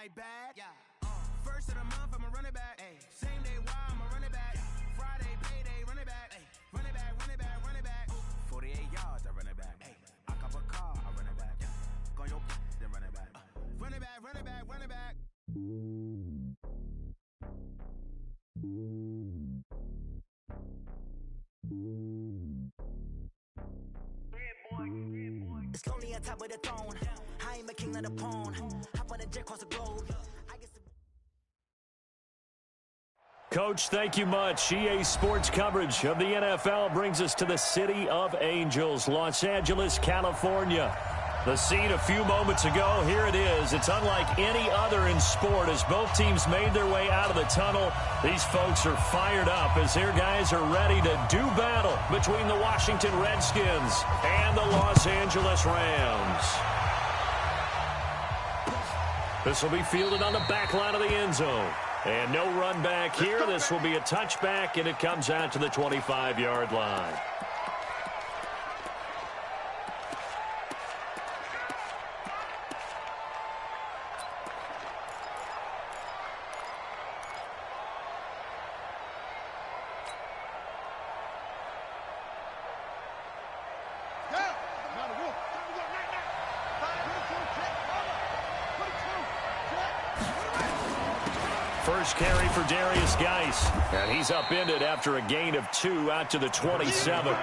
my bag. Yeah. First of the month, I'm a running back. Ay. Same day, why I'm a running back. Yeah. Friday, payday, running back. Ay. Running back, running back, running back. 48 yards, I run it back. Ay. I cop a car, I run it back. Yeah. Go your then run it back. Run it back, run it back, run it back. It's lonely on top of the throne. I am a king of the pawn. Hop on a jet across the globe. Coach, thank you much. EA Sports coverage of the NFL brings us to the City of Angels, Los Angeles, California. The scene a few moments ago, here it is. It's unlike any other in sport as both teams made their way out of the tunnel. These folks are fired up as their guys are ready to do battle between the Washington Redskins and the Los Angeles Rams. This will be fielded on the back line of the end zone. And no run back here. This will be a touchback, and it comes out to the 25-yard line. First carry for Darius Geis, and he's upended after a gain of 2 out to the 27.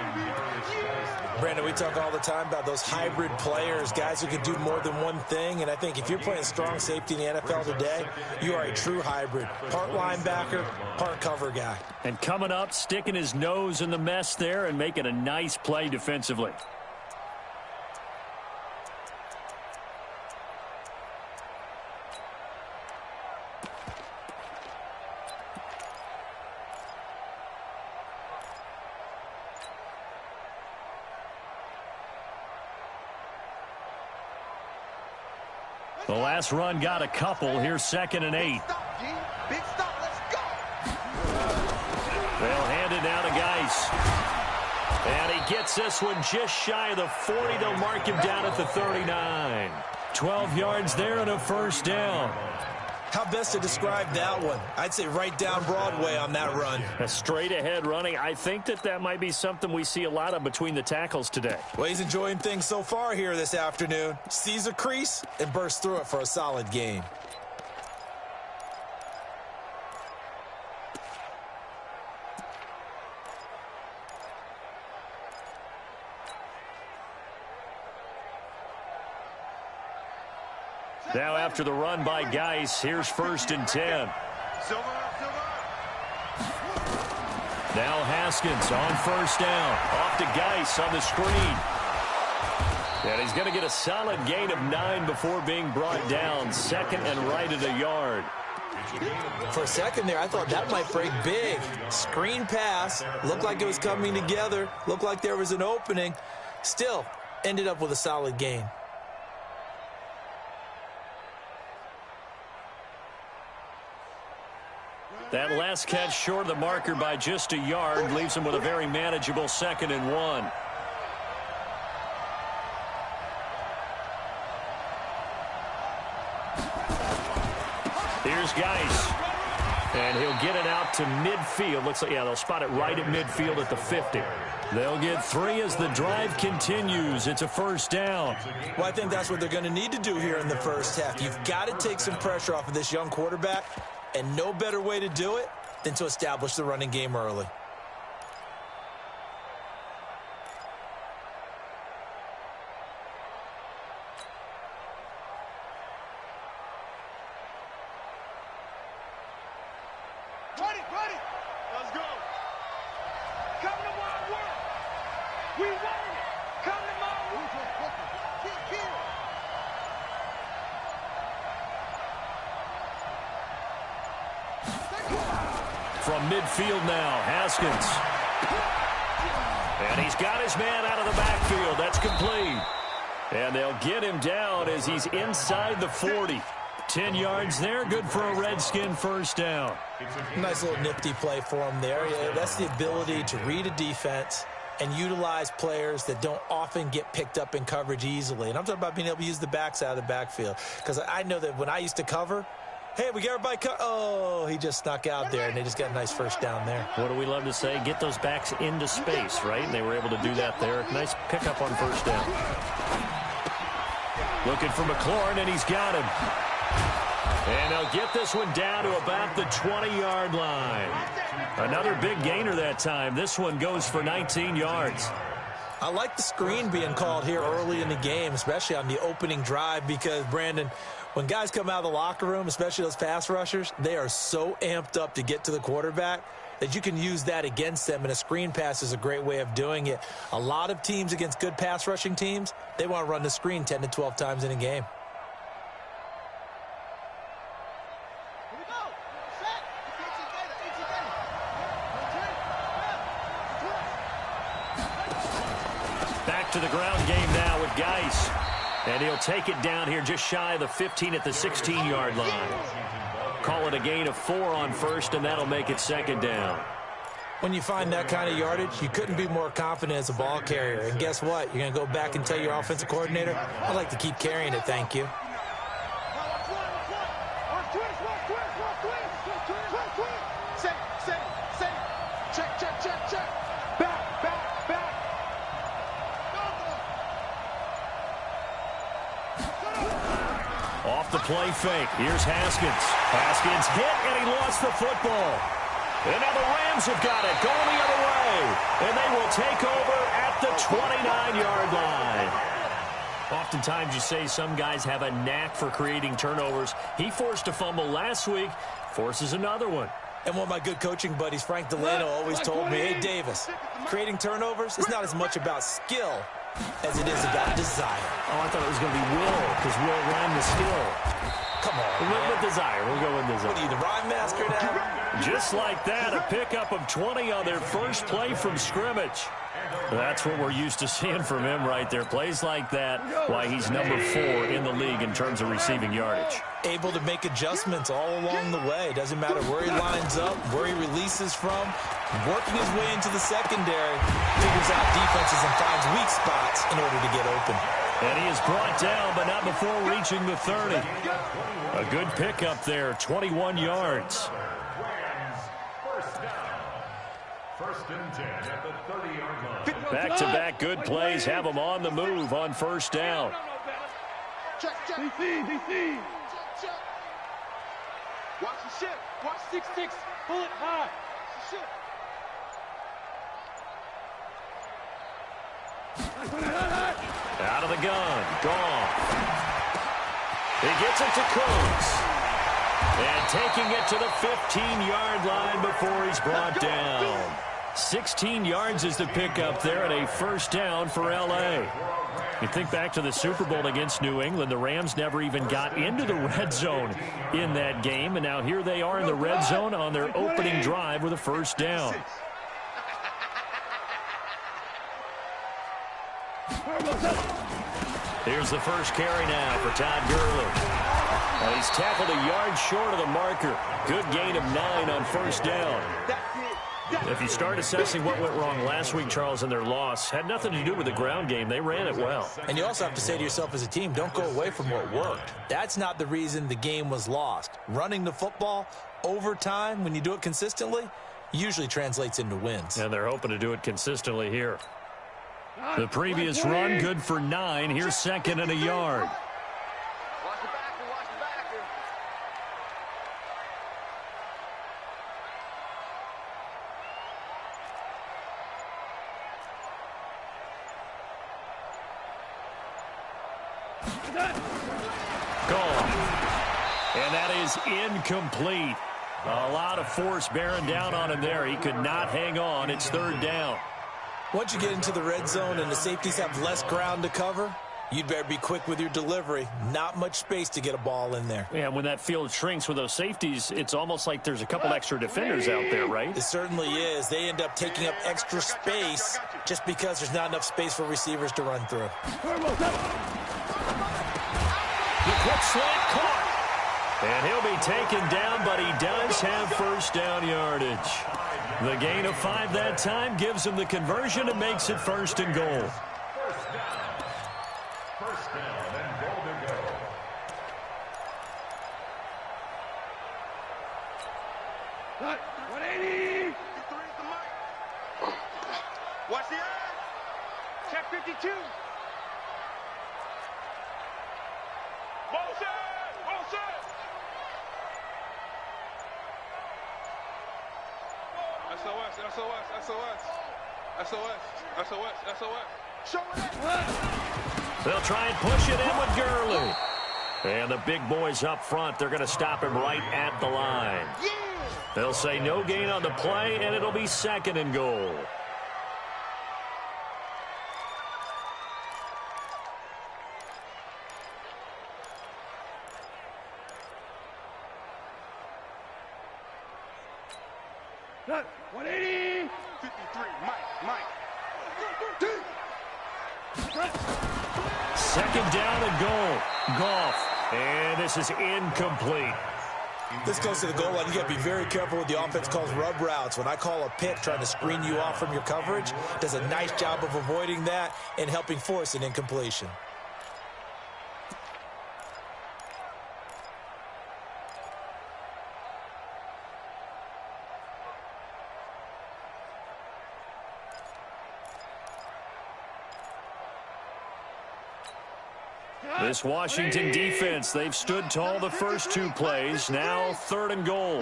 Brandon, we talk all the time about those hybrid players, guys who can do more than one thing, and I think if you're playing strong safety in the NFL today, you are a true hybrid. Part linebacker, part cover guy. And coming up, sticking his nose in the mess there and making a nice play defensively. The last run got a couple. Here's 2nd and 8. Big stop, let's go. They'll hand it down to Geis. And he gets this one just shy of the 40. They'll mark him down at the 39. 12 yards there and a first down. How best to describe that one? I'd say right down Broadway on that run. A straight-ahead running. I think that might be something we see a lot of between the tackles today. Well, he's enjoying things so far here this afternoon. Sees a crease and bursts through it for a solid gain. Now after the run by Geis, here's 1st and 10. Now Haskins on 1st down. Off to Geis on the screen. And he's going to get a solid gain of 9 before being brought down. 2nd and right at a yard. For a second there, I thought that might break big. Screen pass. Looked like it was coming together. Looked like there was an opening. Still, ended up with a solid gain. That last catch short of the marker by just a yard leaves him with a very manageable 2nd and 1. Here's Geis. And he'll get it out to midfield. Looks like, yeah, they'll spot it right at midfield at the 50. They'll get 3 as the drive continues. It's a first down. Well, I think that's what they're going to need to do here in the first half. You've got to take some pressure off of this young quarterback. And no better way to do it than to establish the running game early. Ready, let's go. Come to my work. We want it. Come to my work. From midfield now, Haskins. And he's got his man out of the backfield. That's complete. And they'll get him down as he's inside the 40. 10 yards there, good for a Redskin first down. Nice little nifty play for him there. Yeah, that's the ability to read a defense and utilize players that don't often get picked up in coverage easily. And I'm talking about being able to use the backside of the backfield. Because I know that when I used to cover, hey, we got everybody oh, he just snuck out there, and they just got a nice first down there. What do we love to say? Get those backs into space, right? And they were able to do that there. Nice pickup on first down. Looking for McLaurin, and he's got him. And they'll get this one down to about the 20-yard line. Another big gainer that time. This one goes for 19 yards. I like the screen being called here early in the game, especially on the opening drive, because, Brandon, when guys come out of the locker room, especially those pass rushers, they are so amped up to get to the quarterback that you can use that against them, and a screen pass is a great way of doing it. A lot of teams against good pass rushing teams, they want to run the screen 10 to 12 times in a game. Back to the ground game now with Geis. And he'll take it down here just shy of the 15 at the 16-yard line. Call it a gain of 4 on first, and that'll make it second down. When you find that kind of yardage, you couldn't be more confident as a ball carrier. And guess what? You're going to go back and tell your offensive coordinator, I'd like to keep carrying it, thank you. Off the play fake. Here's Haskins. Haskins hit, and he lost the football. And now the Rams have got it, going the other way. And they will take over at the 29-yard line. Oftentimes you say some guys have a knack for creating turnovers. He forced a fumble last week, forces another one. And one of my good coaching buddies, Frank Delano, always told me, hey, Davis, creating turnovers is not as much about skill as it is about desire. Oh, I thought it was going to be will, because will rhyme with skill. Come on, We'll go with desire. We'll go with desire. What are you, the rhyme master now? Just like that, a pickup of 20 on their first play from scrimmage. That's what we're used to seeing from him right there. Plays like that, why he's number 4 in the league in terms of receiving yardage. Able to make adjustments all along the way. Doesn't matter where he lines up, where he releases from. Working his way into the secondary, figures out defenses and finds weak spots in order to get open. And he is brought down, but not before reaching the 30. A good pickup there, 21 yards. First and 10 at the 30-yard line. Back-to-back good plays have them on the move on first down. Check. DC. Check. Watch the ship. Watch 6-6. Pull it high. Ship. Out of the gun. Gone. He gets it to Coates. And taking it to the 15-yard line before he's brought down. 16 yards is the pickup there, and a first down for L.A. You think back to the Super Bowl against New England, the Rams never even got into the red zone in that game, and now here they are in the red zone on their opening drive with a first down. Here's the first carry now for Todd Gurley. And he's tackled a yard short of the marker. Good gain of 9 on first down. If you start assessing what went wrong last week, Charles, in their loss, had nothing to do with the ground game. They ran it well. And you also have to say to yourself as a team, don't go away from what worked. That's not the reason the game was lost. Running the football over time, when you do it consistently, usually translates into wins. And they're hoping to do it consistently here. The previous run, good for 9. Here's second and a yard. Gone. And that is incomplete. A lot of force bearing down on him there. He could not hang on. It's third down. Once you get into the red zone and the safeties have less ground to cover, you'd better be quick with your delivery. Not much space to get a ball in there. Yeah, when that field shrinks with those safeties, it's almost like there's a couple extra defenders out there, right? It certainly is. They end up taking up extra space just because there's not enough space for receivers to run through. The quick slant caught. And he'll be taken down, but he does have first down yardage. The gain of 5 that time gives him the conversion and makes it 1st and goal. First down and goal to go. Cut. 180. Watch the eye. Check 52. Motion. Motion. SOS, SOS, SOS, SOS, SOS, SOS. Show it. They'll try and push it in with Gurley. And the big boys up front, they're going to stop him right at the line. They'll say no gain on the play, and it'll be 2nd and goal. Cut. 180. 53. Mike. 2nd down and goal. Goff. And this is incomplete. This goes to the goal line. You got to be very careful with the offense calls rub routes. When I call a pick trying to screen you off from your coverage, does a nice job of avoiding that and helping force an incompletion. This Washington defense, they've stood tall the first 2 plays. Now 3rd and goal.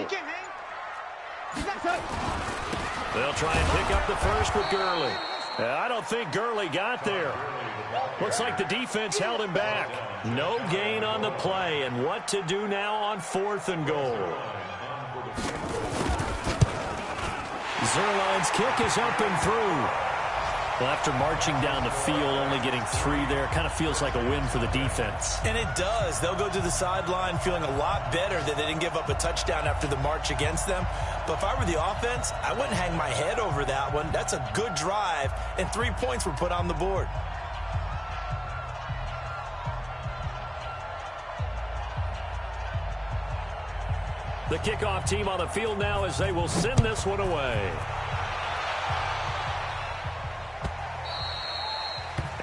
They'll try and pick up the first with Gurley. I don't think Gurley got there. Looks like the defense held him back. No gain on the play, and what to do now on 4th and goal. Zerline's kick is up and through. Well, after marching down the field, only getting 3 there, kind of feels like a win for the defense. And it does. They'll go to the sideline feeling a lot better that they didn't give up a touchdown after the march against them. But if I were the offense, I wouldn't hang my head over that one. That's a good drive, and 3 points were put on the board. The kickoff team on the field now as they will send this one away.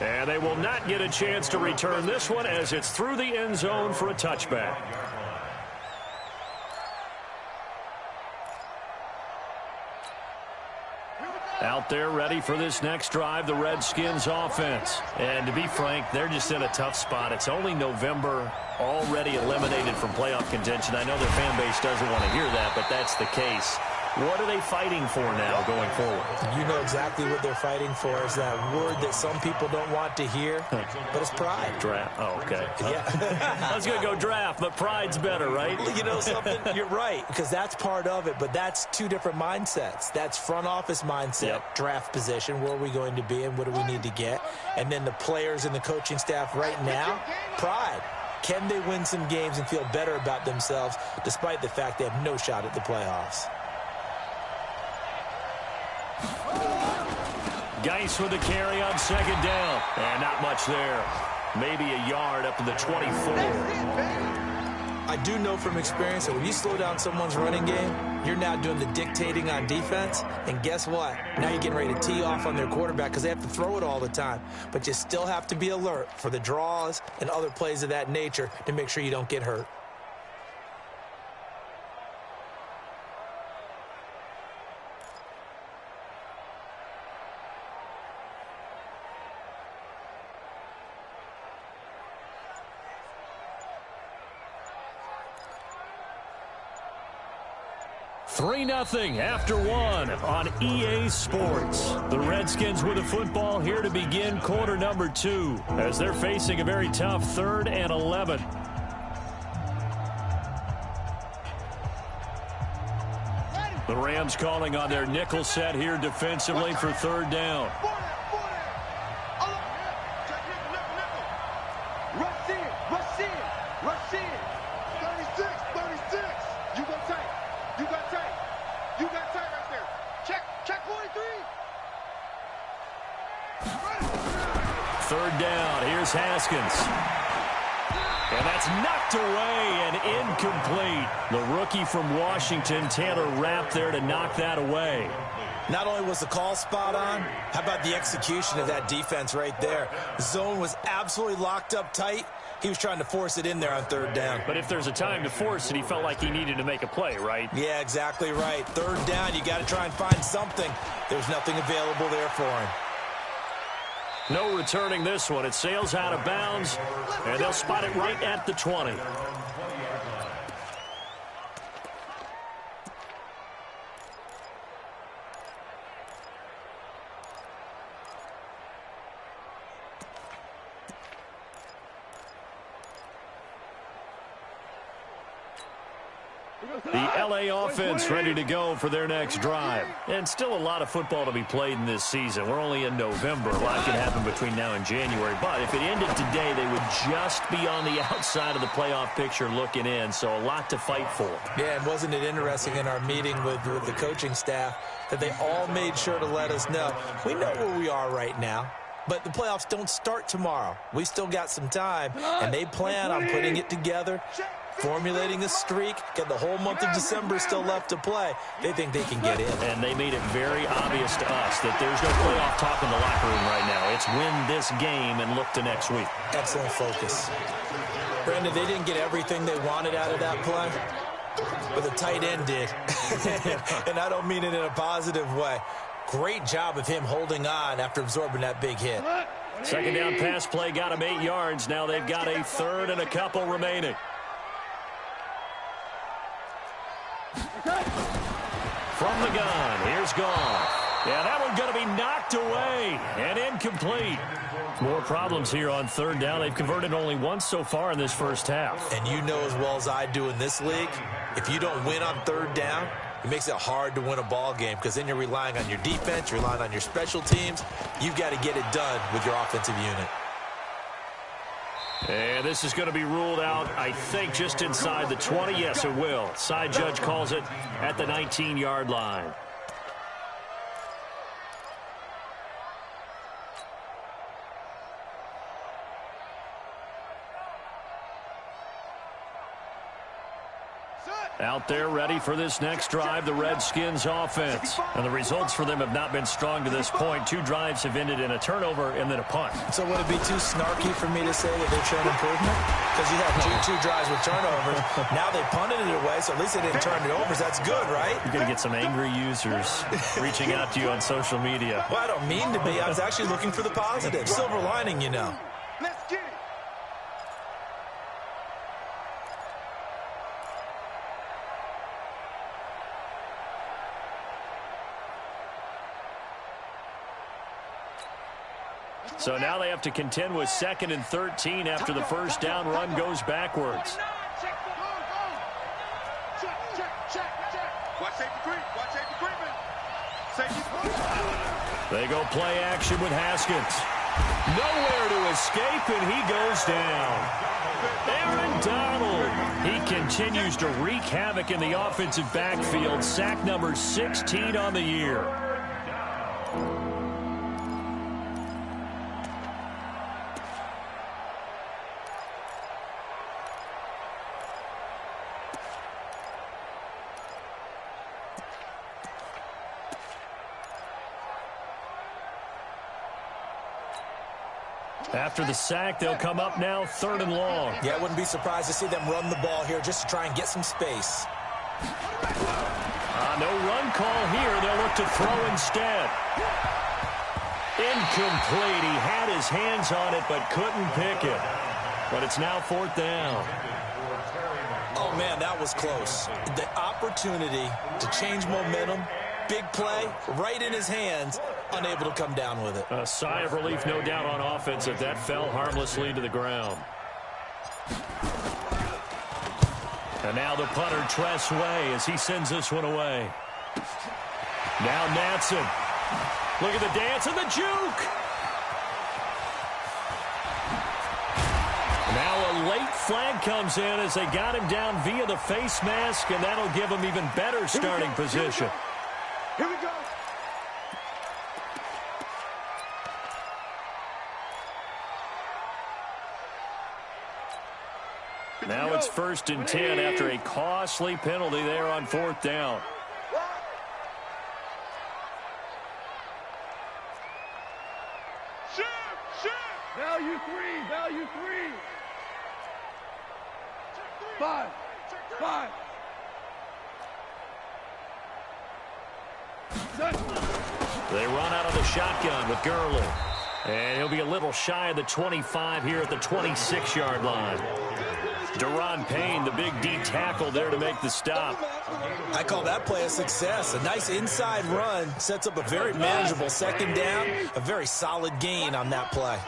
And they will not get a chance to return this one as it's through the end zone for a touchback. Out there ready for this next drive, the Redskins offense. And to be frank, they're just in a tough spot. It's only November, already eliminated from playoff contention. I know their fan base doesn't want to hear that, but that's the case. What are they fighting for now going forward? You know exactly what they're fighting for. Is that word that some people don't want to hear, but it's pride. Draft. Oh, okay. Yeah. I was going to go draft, but pride's better, right? You know something? You're right, because that's part of it, but that's 2 different mindsets. That's front office mindset, draft position, where are we going to be and what do we need to get? And then the players and the coaching staff right now, pride. Can they win some games and feel better about themselves despite the fact they have no shot at the playoffs? Geis with the carry on 2nd down. And not much there. Maybe a yard up to the 24. I do know from experience that when you slow down someone's running game, you're now doing the dictating on defense. And guess what? Now you're getting ready to tee off on their quarterback because they have to throw it all the time. But you still have to be alert for the draws and other plays of that nature to make sure you don't get hurt. Three 3-0 after 1 on EA Sports. The Redskins with the football here to begin quarter number 2 as they're facing a very tough 3rd and 11. The Rams calling on their nickel set here defensively for 3rd down. Haskins. And that's knocked away and incomplete. The rookie from Washington, Taylor Rapp, there to knock that away. Not only was the call spot on, how about the execution of that defense right there? The zone was absolutely locked up tight. He was trying to force it in there on third down. But if there's a time to force it, he felt like he needed to make a play, right? Yeah, exactly right. Third down, you got to try and find something. There's nothing available there for him. No returning this one. It sails out of bounds, and they'll spot it right at the 20. The L.A. offense ready to go for their next drive. And still a lot of football to be played in this season. We're only in November. A lot can happen between now and January. But if it ended today, they would just be on the outside of the playoff picture looking in. So a lot to fight for. Yeah, and wasn't it interesting in our meeting with the coaching staff that they all made sure to let us know. We know where we are right now. But the playoffs don't start tomorrow. We still got some time, and they plan on putting it together, formulating a streak, get the whole month of December still left to play. They think they can get in. And they made it very obvious to us that there's no playoff talk in the locker room right now. It's win this game and look to next week. Excellent focus. Brandon, they didn't get everything they wanted out of that play, but the tight end did. And I don't mean it in a positive way. Great job of him holding on after absorbing that big hit. Second down pass play got him 8 yards. Now they've got a third and a couple remaining. From the gun, here's Goff. Yeah, that one's going to be knocked away and incomplete. More problems here on third down. They've converted only once so far in this first half. And you know as well as I do in this league, if you don't win on third down, it makes it hard to win a ball game because then you're relying on your defense, you're relying on your special teams. You've got to get it done with your offensive unit. And this is going to be ruled out, I think, just inside the 20. Yes, it will. Side judge calls it at the 19-yard line. Out there ready for this next drive, the Redskins offense. And the results for them have not been strong to this point. 2 drives have ended in a turnover and then a punt. So would it be too snarky for me to say that they've shown improvement? Because you have two drives with turnovers. Now they punted it away, so at least they didn't turn it over. So that's good, right? You're going to get some angry users reaching out to you on social media. Well, I don't mean to be. I was actually looking for the positive. Silver lining, you know. Let's get it. So now they have to contend with 2nd and 13 after the first down run goes backwards. They go play action with Haskins. Nowhere to escape, and he goes down. Aaron Donald. He continues to wreak havoc in the offensive backfield. Sack number 16 on the year. After the sack, they'll come up now 3rd and long. Yeah, I wouldn't be surprised to see them run the ball here just to try and get some space. No run call here. They'll look to throw instead. Incomplete. He had his hands on it but couldn't pick it. But it's now 4th down. Oh, man, that was close. The opportunity to change momentum, big play, right in his hands, unable to come down with it. A sigh of relief, no doubt, on offense if that fell harmlessly to the ground. And now the punter, Tress Way, as he sends this one away. Now Natson. Look at the dance and the juke. Now a late flag comes in as they got him down via the face mask, and that'll give him even better starting position. Here we go. Now it's 1st and 10 after a costly penalty there on 4th down. Value three. 5. They run out of the shotgun with Gurley. And he'll be a little shy of the 25 here at the 26-yard line. Deron Payne, the big D tackle there to make the stop. I call that play a success. A nice inside run sets up a very manageable 2nd down. A very solid gain on that play.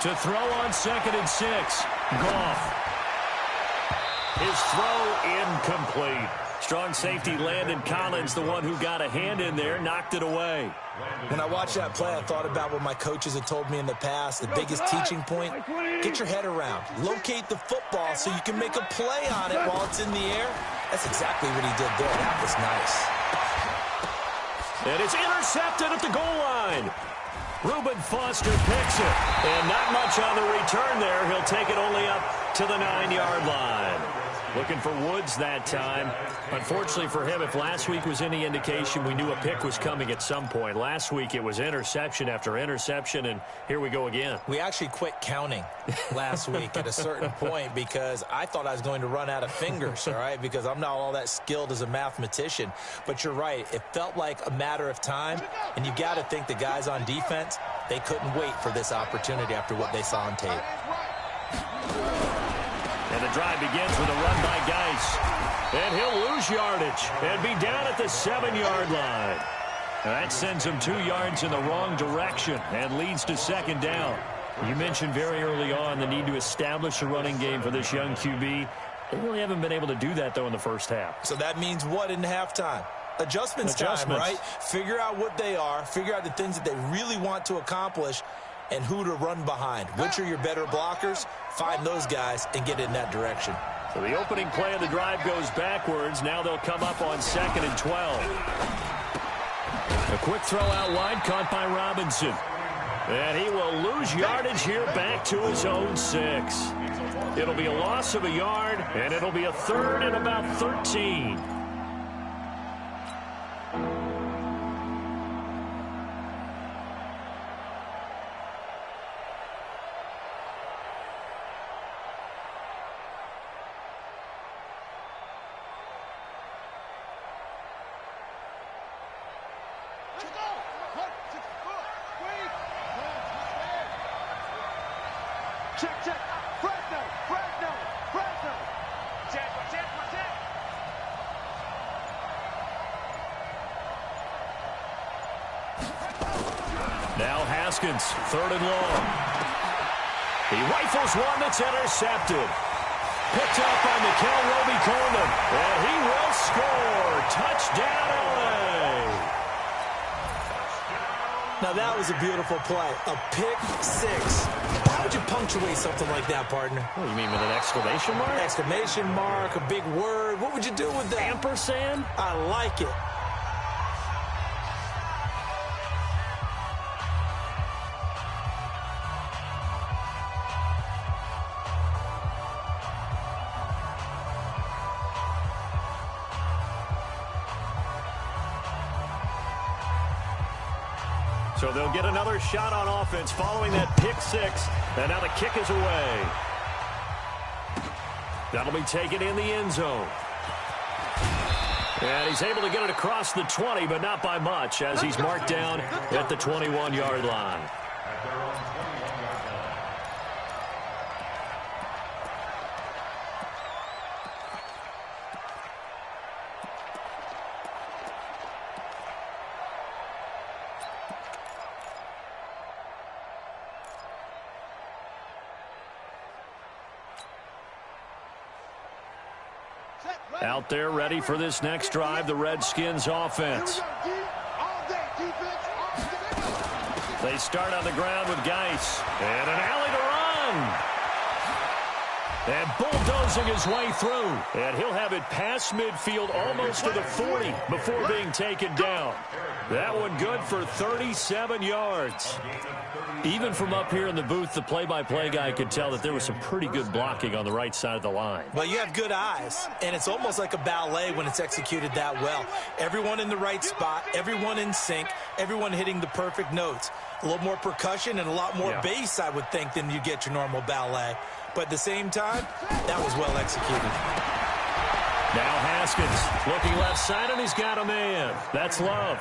To throw on 2nd and 6. Goff. His throw incomplete. Strong safety Landon Collins, the one who got a hand in there, knocked it away. When I watched that play, I thought about what my coaches had told me in the past. The biggest teaching point, get your head around. Locate the football so you can make a play on it while it's in the air. That's exactly what he did there. That was nice. And it's intercepted at the goal line. Reuben Foster picks it. And not much on the return there. He'll take it only up to the 9-yard line. Looking for Woods that time. Unfortunately for him, if last week was any indication, we knew a pick was coming at some point. Last week it was interception after interception, and here we go again. We actually quit counting last week at a certain point because I thought I was going to run out of fingers, all right, because I'm not all that skilled as a mathematician. But you're right. It felt like a matter of time, and you've got to think the guys on defense, they couldn't wait for this opportunity after what they saw on tape. And the drive begins with a run by Geis. And he'll lose yardage and be down at the 7-yard line. That sends him 2 yards in the wrong direction and leads to 2nd down. You mentioned very early on the need to establish a running game for this young QB. They really haven't been able to do that, though, in the first half. So that means what in halftime? Adjustments time, right? Figure out what they are. Figure out the things that they really want to accomplish and who to run behind. Which are your better blockers? Find those guys and get in that direction. So the opening play of the drive goes backwards. Now they'll come up on 2nd and 12. A quick throw out wide caught by Robinson. And he will lose yardage here back to his own 6. It'll be a loss of a yard, and it'll be a 3rd and about 13. Check. Fresno. Check. Now Haskins, 3rd and long. He rifles one that's intercepted. Picked up by Mikel Roby-Coleman, and he will score. Touchdown, LA. Now that was a beautiful play. A pick 6. How would you punctuate something like that, partner? What do you mean, with an exclamation mark? Exclamation mark, a big word. What would you do with that? Ampersand? I like it. So they'll get another shot on offense following that pick 6. And now the kick is away. That'll be taken in the end zone. And he's able to get it across the 20, but not by much, as he's marked down at the 21-yard line. Out there ready for this next drive, the Redskins offense. They start on the ground with Geis. And an alley to run. And bulldozing his way through. And he'll have it past midfield almost to the 40 before being taken down. That one good for 37 yards. Even from up here in the booth, the play-by-play guy could tell that there was some pretty good blocking on the right side of the line. Well, you have good eyes, and it's almost like a ballet when it's executed that well. Everyone in the right spot, everyone in sync, everyone hitting the perfect notes. A little more percussion and a lot more bass, I would think, than you get your normal ballet. But at the same time, that was well executed. Now Haskins looking left side, and he's got a man. That's Love.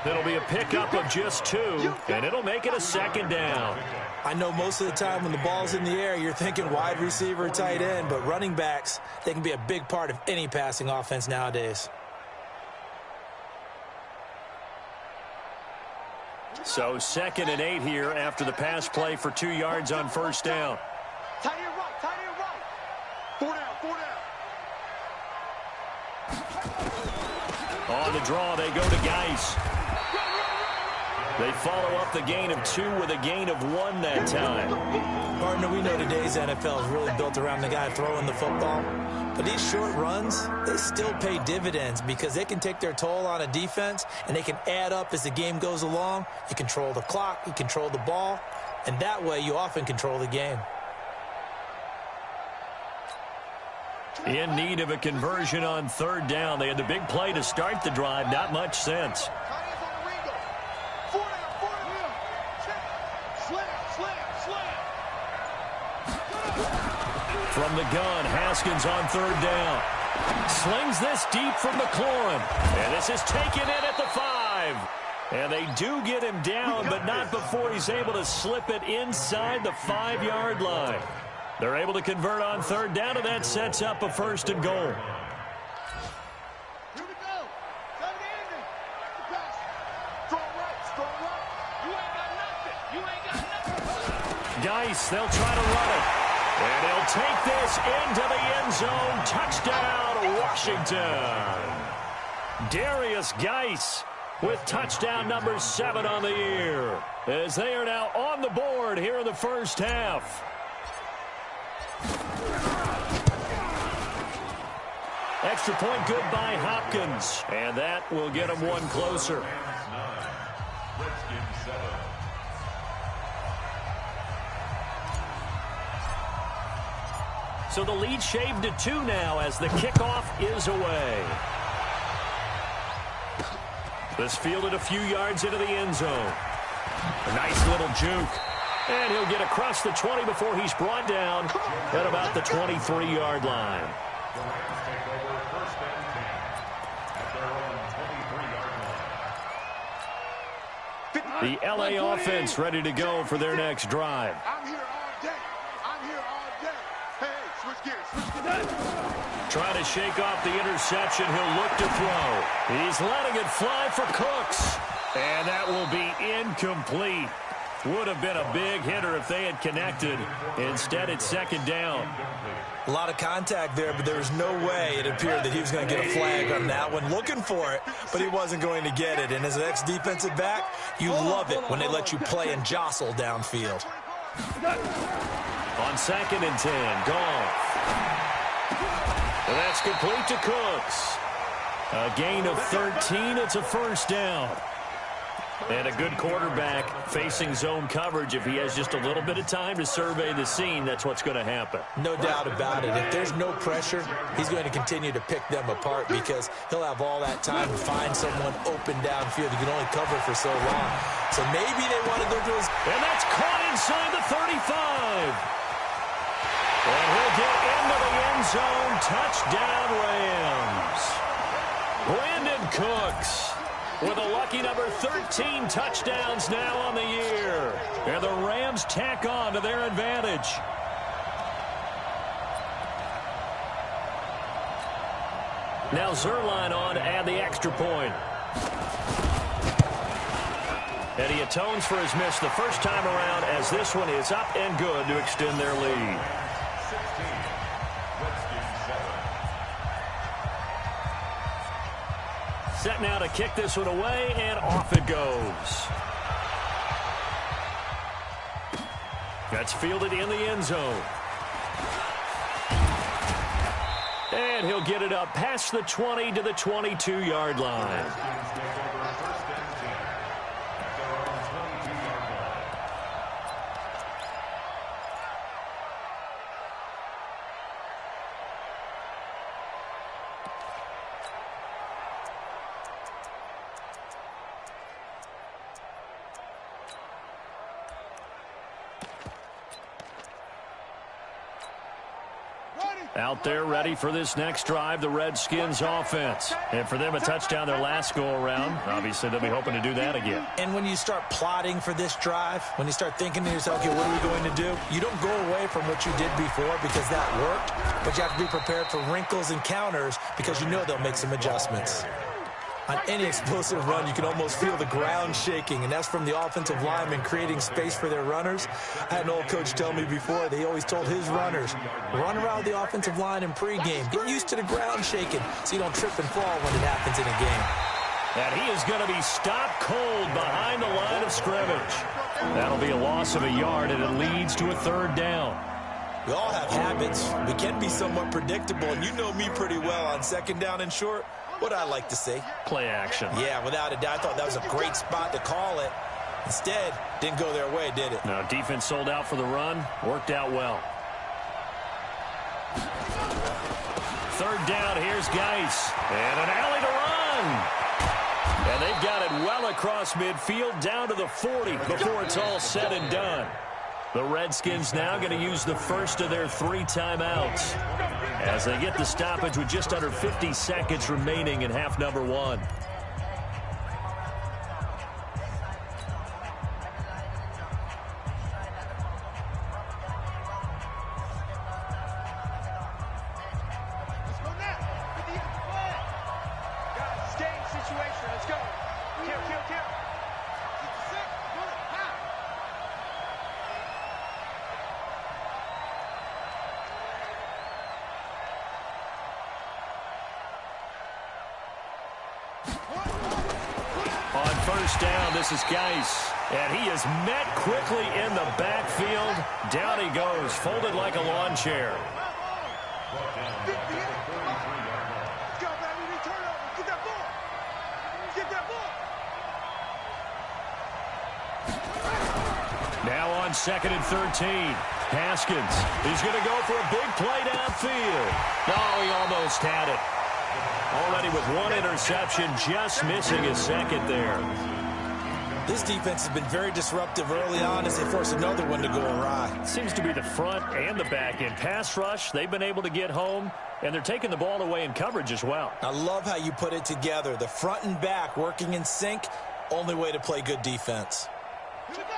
It'll be a pickup of just 2, and it'll make it a second down. I know most of the time when the ball's in the air, you're thinking wide receiver, tight end, but running backs, they can be a big part of any passing offense nowadays. So 2nd and 8 here after the pass play for 2 yards on first down. Tight end right, tight end right. 4 down. On the draw, they go to Geis. They follow up the gain of 2 with a gain of 1 that time. Partner, we know today's NFL is really built around the guy throwing the football. But these short runs, they still pay dividends because they can take their toll on a defense, and they can add up as the game goes along. You control the clock, you control the ball, and that way you often control the game. In need of a conversion on 3rd down. They had the big play to start the drive. Not much sense. From the gun, Haskins on 3rd down. Slings this deep from McLaurin. And this is taken in at the 5. And they do get him down, but not before he's able to slip it inside the 5-yard line. They're able to convert on 3rd down, and that sets up a 1st and goal. Here we go. Strong right. You ain't got nothing. You ain't got nothing. Geis, they'll try to run it. And he'll take this into the end zone. Touchdown, Washington. Darius Geis with touchdown number 7 on the year, as they are now on the board here in the first half. Extra point good by Hopkins, and that will get him 1 closer. Redskins 7. So the lead shaved to 2 now as the kickoff is away. This fielded a few yards into the end zone. A nice little juke. And he'll get across the 20 before he's brought down at about the 23-yard line. The Rams take over 1st and 10 at their own 23-yard line. The L.A. offense ready to go for their next drive. I'm here all day. Hey, switch gears. Trying to shake off the interception. He'll look to throw. He's letting it fly for Cooks. And that will be incomplete. Would have been a big hitter if they had connected. Instead, it's 2nd down. A lot of contact there, but there was no way it appeared that he was going to get a flag on that one. Looking for it, but he wasn't going to get it. And as an ex-defensive back, you love it when they let you play and jostle downfield. On 2nd and 10, Goff. And that's complete to Cooks. A gain of 13. It's a 1st down. And a good quarterback facing zone coverage. If he has just a little bit of time to survey the scene, that's what's going to happen. No doubt about it. If there's no pressure, he's going to continue to pick them apart because he'll have all that time to find someone open downfield. He can only cover for so long. So maybe they want to go to his... And that's caught inside the 35. And he'll get into the end zone. Touchdown, Rams. Brandon Cooks with a lucky number 13 touchdowns now on the year. And the Rams tack on to their advantage. Now Zerline on to add the extra point. And he atones for his miss the first time around as this one is up and good to extend their lead. 16. Redskins 7. Set now to kick this one away, and off it goes. That's fielded in the end zone. And he'll get it up past the 20 to the 22-yard line. Out there ready for this next drive, the Redskins offense. And for them, a touchdown their last go-around. Obviously, they'll be hoping to do that again. And when you start plotting for this drive, when you start thinking to yourself, okay, what are we going to do? You don't go away from what you did before because that worked, but you have to be prepared for wrinkles and counters because you know they'll make some adjustments. On any explosive run, you can almost feel the ground shaking, and that's from the offensive linemen creating space for their runners. I had an old coach tell me before, they always told his runners, run around the offensive line in pregame. Get used to the ground shaking so you don't trip and fall when it happens in a game. And he is going to be stopped cold behind the line of scrimmage. That'll be a loss of a yard, and it leads to a third down. We all have habits. We can be somewhat predictable, and you know me pretty well on second down and short. What I like to say. Play action. Yeah, without a doubt. I thought that was a great spot to call it. Instead, didn't go their way, did it? No, defense sold out for the run. Worked out well. Third down, here's Geis. And an alley to run. And they've got it well across midfield down to the 40 before it's all said and done. The Redskins now going to use the first of their 3 timeouts as they get the stoppage with just under 50 seconds remaining in half number 1. This is Geis, and he is met quickly in the backfield. Down he goes, folded like a lawn chair. Now on 2nd and 13. Haskins, he's going to go for a big play downfield. Oh, he almost had it. Already with 1 interception, just missing his second there. This defense has been very disruptive early on as they force another one to go awry. Seems to be the front and the back end. Pass rush, they've been able to get home, and they're taking the ball away in coverage as well. I love how you put it together. The front and back working in sync, only way to play good defense.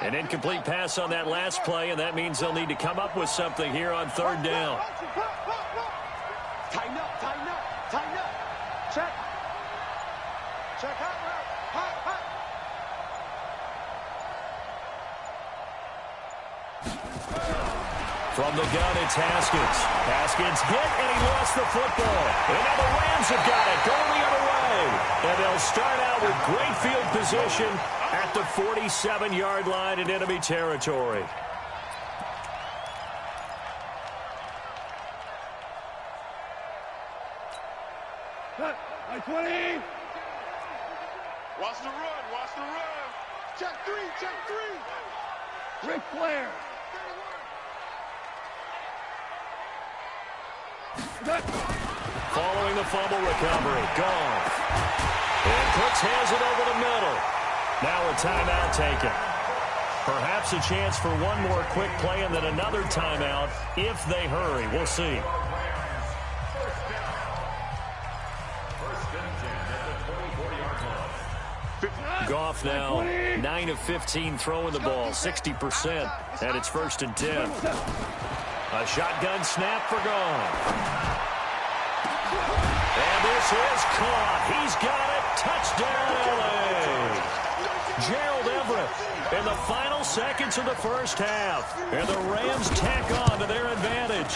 An incomplete pass on that last play, and that means they'll need to come up with something here on third down. Tighten up, tighten up, tighten up. Check. Check hot route. Hot, hot. From the gun, it's Haskins. Haskins hit, and he lost the football. And now the Rams have got it, going the other way. And they'll start out with great field position at the 47-yard line in enemy territory. Like 20. Watch the run, watch the run. Check 3, check 3. Ric Flair. Following the fumble recovery, Goff. And Cooks has it over the middle. Now a timeout taken. Perhaps a chance for one more quick play and then another timeout if they hurry. We'll see. Goff now 9 of 15 throwing the ball, 60%, and it's 1st and 10. A shotgun snap for Goff. And this is caught. He's got it. Touchdown, L.A. Gerald Everett in the final seconds of the first half. And the Rams tack on to their advantage.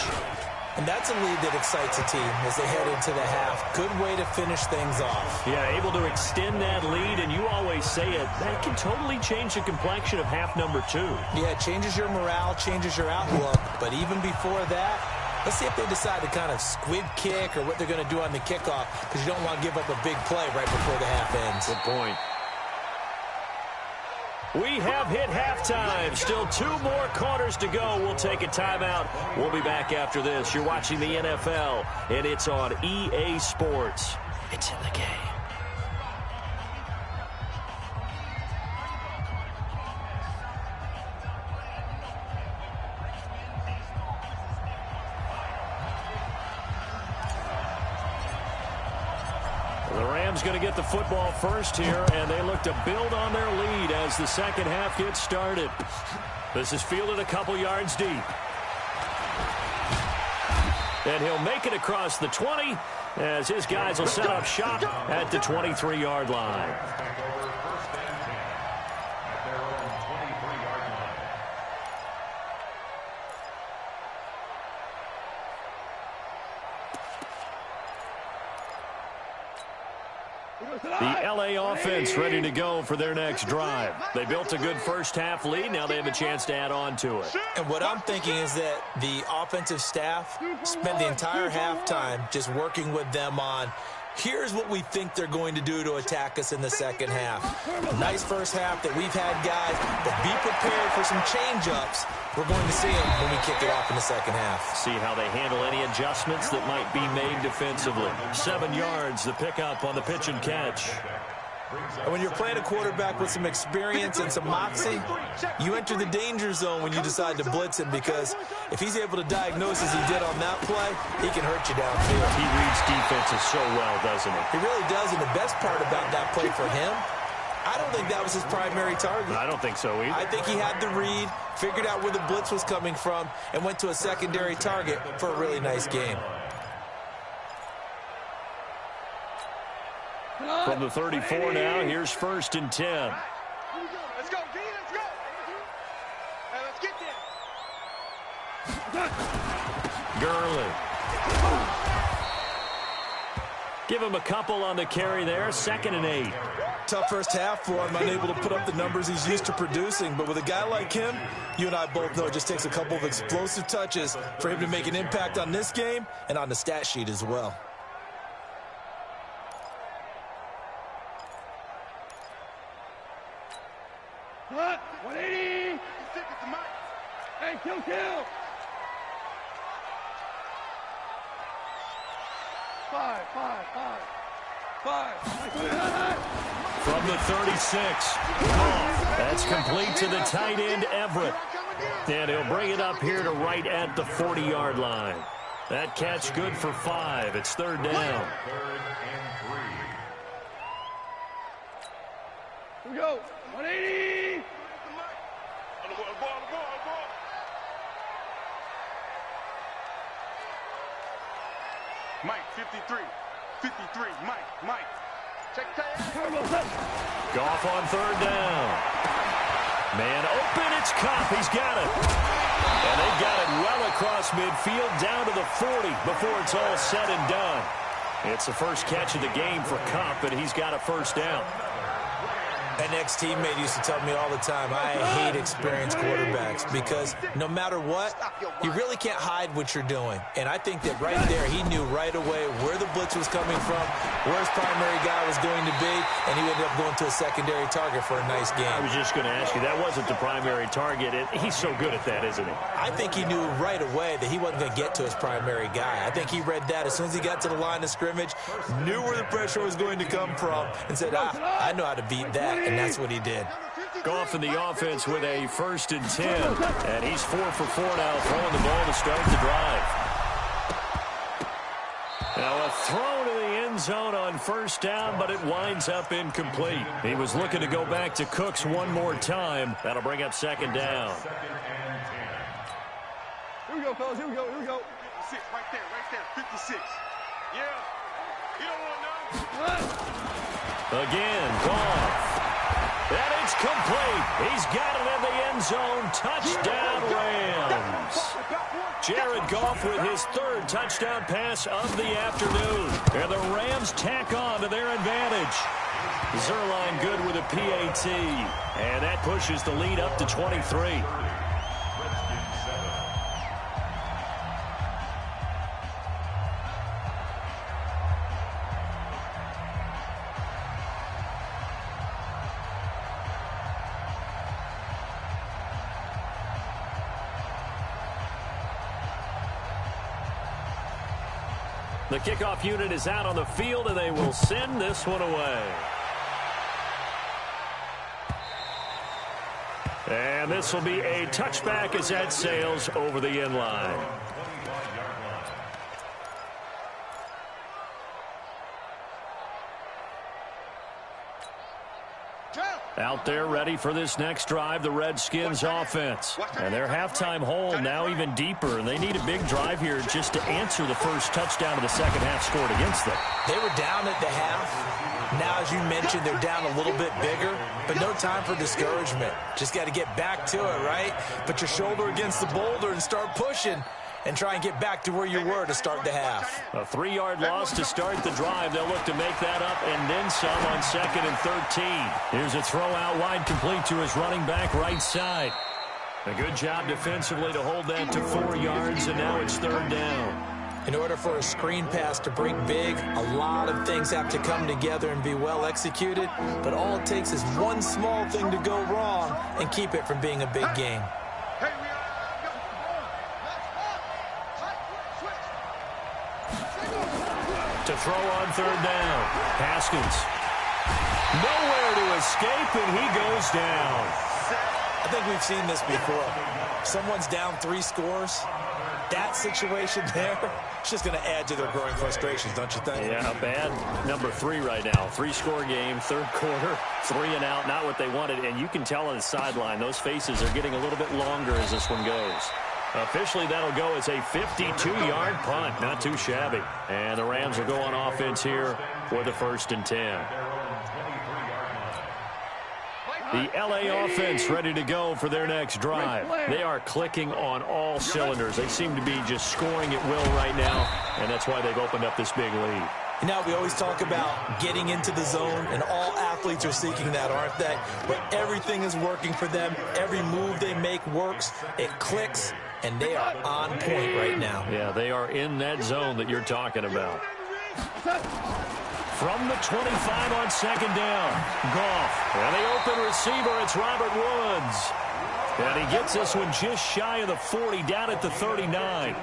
And that's a lead that excites a team as they head into the half. Good way to finish things off. Yeah, able to extend that lead, and you always say it, that can totally change the complexion of half number 2. Yeah, it changes your morale, changes your outlook. But even before that, Let's see if they decide to kind of squib kick or what they're going to do on the kickoff, because you don't want to give up a big play right before the half ends. Good point. We have hit halftime. Still 2 more quarters to go. We'll take a timeout. We'll be back after this. You're watching the NFL, and it's on EA Sports. It's in the game. The Rams going to get the football first here, and they look to build on their lead as the second half gets started. This is fielded a couple yards deep. And he'll make it across the 20 as his guys will set up shop at the 23-yard line. The L.A. offense ready to go for their next drive. They built a good first-half lead. Now they have a chance to add on to it. And what I'm thinking is that the offensive staff spent the entire halftime just working with them on, here's what we think they're going to do to attack us in the second half. Nice first half that we've had, guys, but be prepared for some change-ups. We're going to see them when we kick it off in the second half. See how they handle any adjustments that might be made defensively. 7 yards, the pickup on the pitch and catch. And when you're playing a quarterback with some experience and some moxie, you enter the danger zone when you decide to blitz him, because if he's able to diagnose as he did on that play, he can hurt you downfield. He reads defenses so well, doesn't he? He really does, and the best part about that play for him, I don't think that was his primary target. I don't think so either. I think he had the read, figured out where the blitz was coming from, and went to a secondary target for a really nice game. From the 34 now, here's 1st and 10. Let's go, D, let's go. Hey, let's get there. Gurley. Give him a couple on the carry there. 2nd and 8. Tough first half for him, unable to put up the numbers he's used to producing. But with a guy like him, you and I both know it just takes a couple of explosive touches for him to make an impact on this game and on the stat sheet as well. Hut, 180. Hey, kill. 5. From the 36. That's complete to the tight end, Everett. And he'll bring it up here to right at the 40-yard line. That catch good for 5. It's 3rd down. Here we go. 180. Mike, 53. Mike. Check that. Goff on 3rd down. Man open, it's Kupp. He's got it. And they've got it well across midfield down to the 40 before it's all said and done. It's the first catch of the game for Kupp, and he's got a 1st down. An ex-teammate used to tell me all the time, I hate experienced quarterbacks, because no matter what, you really can't hide what you're doing. And I think that right there, he knew right away where the blitz was coming from, where his primary guy was going to be, and he ended up going to a secondary target for a nice game. I was just going to ask you, that wasn't the primary target. He's so good at that, isn't he? I think he knew right away that he wasn't going to get to his primary guy. I think he read that as soon as he got to the line of scrimmage, knew where the pressure was going to come from, and said, I know how to beat that. And that's what he did. Goff in the offense with a 1st and 10. And he's 4 for 4 now, throwing the ball to start the drive. Now a throw to the end zone on 1st down, but it winds up incomplete. He was looking to go back to Cooks one more time. That'll bring up 2nd down. Here we go, fellas. Here we go. 56, right there. 56. Yeah. You don't want to know. Again, Goff. And it's complete. He's got it in the end zone. Touchdown, Rams. Jared Goff with his 3rd touchdown pass of the afternoon. And the Rams tack on to their advantage. Zerline good with a PAT. And that pushes the lead up to 23. The kickoff unit is out on the field, and they will send this one away. And this will be a touchback as that sails over the end line. Out there ready for this next drive, the Redskins offense. And their halftime hole now even deeper, and they need a big drive here just to answer the first touchdown of the second half scored against them. They were down at the half. Now, as you mentioned, they're down a little bit bigger, but no time for discouragement. Just got to get back to it, right? Put your shoulder against the boulder and start pushing. And try and get back to where you were to start the half. A 3-yard loss to start the drive. They'll look to make that up and then some on 2nd and 13. Here's a throw out wide, complete to his running back right side. A good job defensively to hold that to 4 yards, and now it's 3rd down. In order for a screen pass to break big, a lot of things have to come together and be well executed, but all it takes is one small thing to go wrong and keep it from being a big game. To throw on 3rd down. Haskins. Nowhere to escape, and he goes down. I think we've seen this before. Someone's down 3 scores. That situation there, it's just going to add to their growing frustrations, don't you think? Yeah, bad number 3 right now. 3-score game, 3rd quarter, 3 and out, not what they wanted. And you can tell on the sideline, those faces are getting a little bit longer as this one goes. Officially, that'll go as a 52-yard punt. Not too shabby. And the Rams will go on offense here with a 1st and 10. The LA offense ready to go for their next drive. They are clicking on all cylinders. They seem to be just scoring at will right now, and that's why they've opened up this big lead. You know, we always talk about getting into the zone, and all athletes are seeking that, aren't they? But everything is working for them. Every move they make works. It clicks, and they are on point right now. Yeah, they are in that zone that you're talking about. From the 25 on 2nd down, Goff. And the open receiver, it's Robert Woods. And he gets this one just shy of the 40, down at the 39.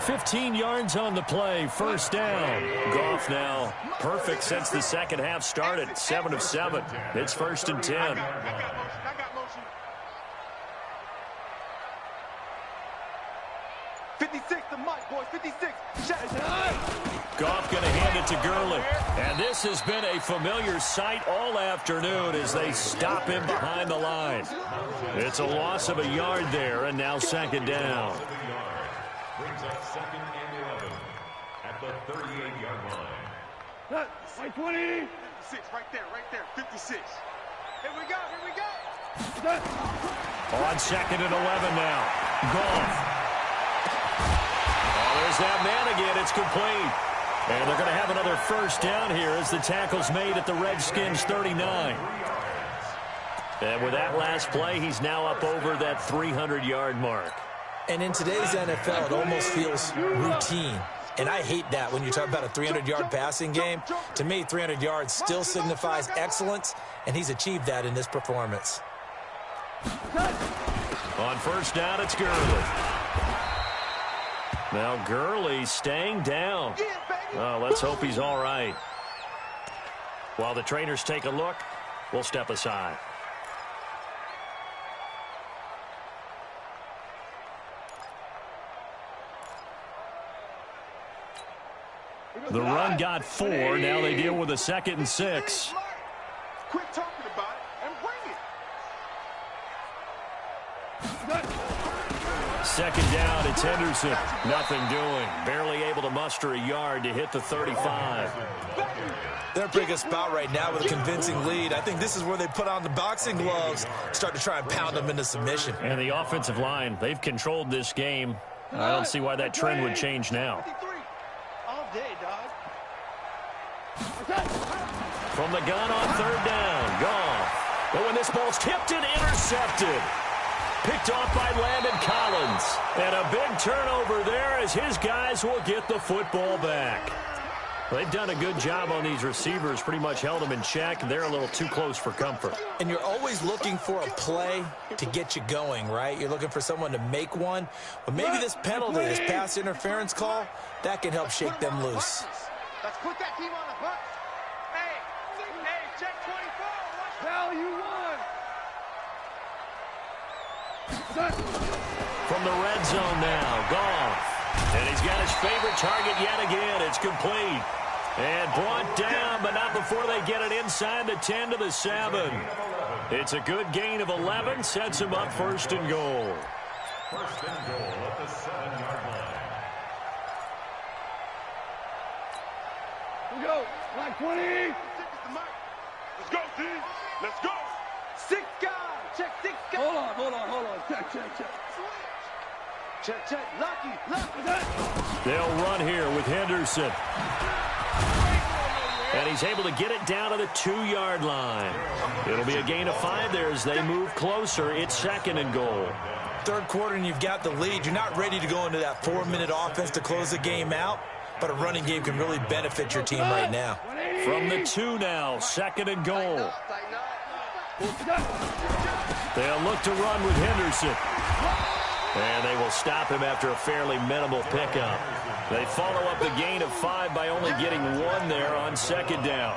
15 yards on the play, 1st down. Goff now perfect since the second half started, 7 of 7. It's 1st and 10. Goff going to hand it to Gurley. And this has been a familiar sight all afternoon as they stop him behind the line. It's a loss of a yard there, and now 2nd down. Brings up 2nd and 11 at the 38-yard line. 20. 56, right there, 56. Here we go. On 2nd and 11 now. Goff. Oh, there's that man again. It's complete. And they're going to have another 1st down here as the tackle's made at the Redskins 39. And with that last play, he's now up over that 300-yard mark. And in today's NFL, it almost feels routine. And I hate that when you talk about a 300-yard passing game. To me, 300 yards still signifies excellence, and he's achieved that in this performance. On 1st down, it's Gurley. Now Gurley staying down. Well, let's hope he's all right. While the trainers take a look, we'll step aside. The run got 4. Now they deal with a 2nd and 6. Quit talking about it and bring it. 2nd down, it's Henderson. Nothing doing. Barely able to muster a yard to hit the 35. They're a pretty good spot right now with a convincing lead. I think this is where they put on the boxing gloves, start to try and pound them into submission. And the offensive line, they've controlled this game. I don't see why that trend would change now. All day, dog. From the gun on 3rd down, Goff. But when this ball's tipped and intercepted. Picked off by Landon Collins. And a big turnover there as his guys will get the football back. They've done a good job on these receivers, pretty much held them in check. They're a little too close for comfort. And you're always looking for a play to get you going, right? You're looking for someone to make one. But maybe this penalty, this pass interference call, that can help shake them loose. Let's put that team on the bus. Hey, check 24. Hell, you won. From the red zone now, Goff. And he's got his favorite target yet again. It's complete. And brought down, but not before they get it inside the 10 to the 7. It's a good gain of 11. Sets him up first and goal. First and goal at the 7-yard line. Here we go. Line 20. Let's go, team. Let's go. 6 guys. Check 6 guys. Hold on. Check. Check. Lucky. They'll run here with Henderson. And he's able to get it down to the 2-yard line. It'll be a gain of 5 there as they move closer. It's second and goal. Third quarter and you've got the lead. You're not ready to go into that 4-minute offense to close the game out, but a running game can really benefit your team right now. From the 2 now, second and goal. They'll look to run with Henderson. And they will stop him after a fairly minimal pickup. They follow up the gain of 5 by only getting 1 there on second down.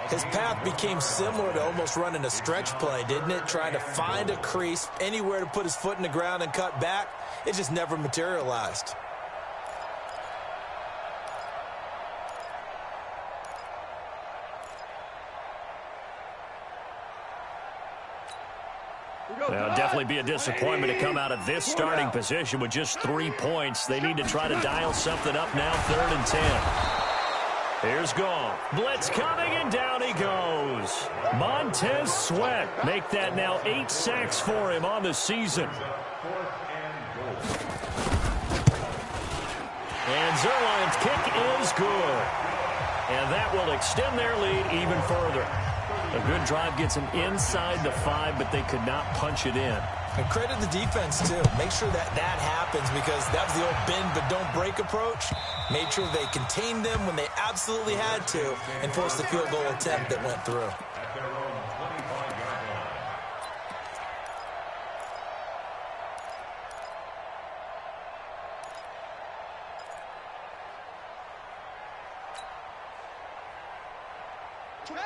His path became similar to almost running a stretch play, didn't it? Trying to find a crease, anywhere to put his foot in the ground and cut back. It just never materialized. Well, it'll definitely be a disappointment to come out of this starting position with just 3 points. They need to try to dial something up now, 3rd and 10. Here's Goff. Blitz coming, and down he goes. Montez Sweat make that now 8 sacks for him on the season. And Zerline's kick is good. And that will extend their lead even further. A good drive gets them inside the 5, but they could not punch it in. And credit the defense, too. Make sure that happens, because that was the old bend but don't break approach. Made sure they contained them when they absolutely had to and forced the field goal attempt that went through. At their own 25-yard line.